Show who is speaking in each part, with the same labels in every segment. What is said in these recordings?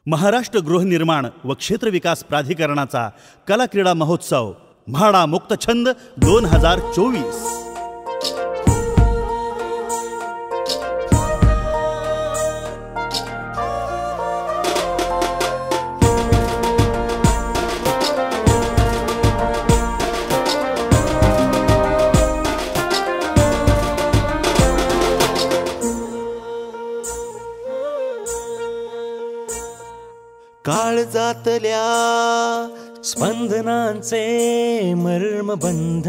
Speaker 1: महाराष्ट्र गृहनिर्माण व क्षेत्र विकास प्राधिकरणाचा कला क्रीडा महोत्सव म्हाडा मुक्तछंद 2024।
Speaker 2: काळजातल्या स्पंदनांचे मर्मबंध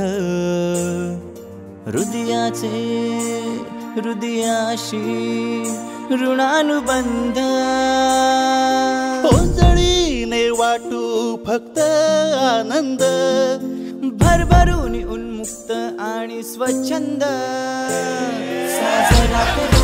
Speaker 2: हृदयाशी ऋणानुबंध
Speaker 1: ओंजळीने वाटू फक्त आनंद
Speaker 2: भरभरून उन्मुक्त आणि स्वच्छंद साजरा करू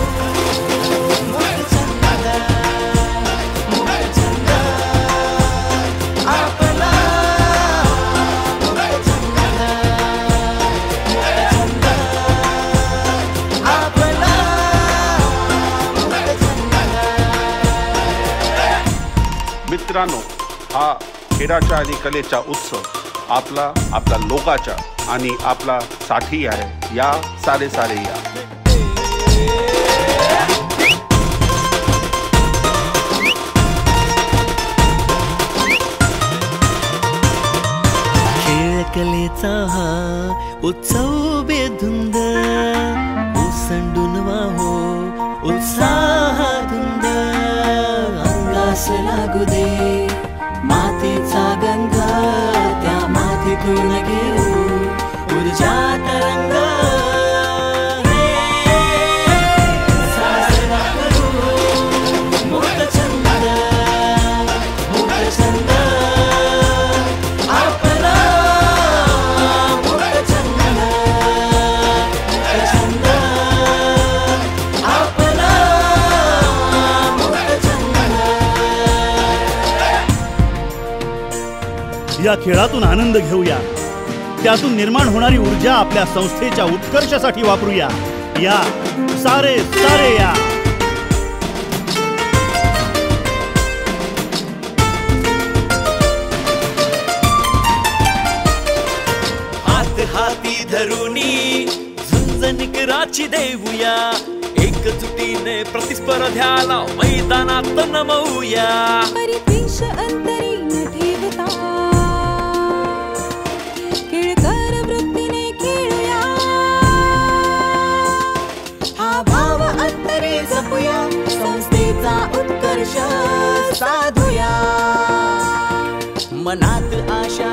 Speaker 3: मित्रांनो, हा खेळाचा आणि कलेचा उत्सव आपला लोकाचा आणि आपला साठी आहे। या सारे या
Speaker 2: खेळ कलेचा हा उत्सव बेधुंद ओसंडून वाहो उत्साह धुंद अंगास लागू दे मातीचा गंध त्या मातीतून घेऊ ऊर्जा तरंग साजरा करू मुक्तछंद मुक्तछंद आपला मुक्तछंद मुक्तछंद आपला
Speaker 1: या खेळातून आनंद घेऊया, त्यातून निर्माण होणारी ऊर्जा आपल्या संस्थेच्या उत्कर्षासाठी वापरूया। या सारे या
Speaker 2: हात हाती धरुनी झुंजनिकराची देऊया, एकजुटीने प्रतिस्पर्ध्याला मैदानात नमवूया।
Speaker 4: परिपेश अंतरी न ठेवता खेळकर वृत्तीने खेळूया, हा भाव अंतरी जपूया, संस्थेचा उत्कर्ष साधूया।
Speaker 2: मनात आशा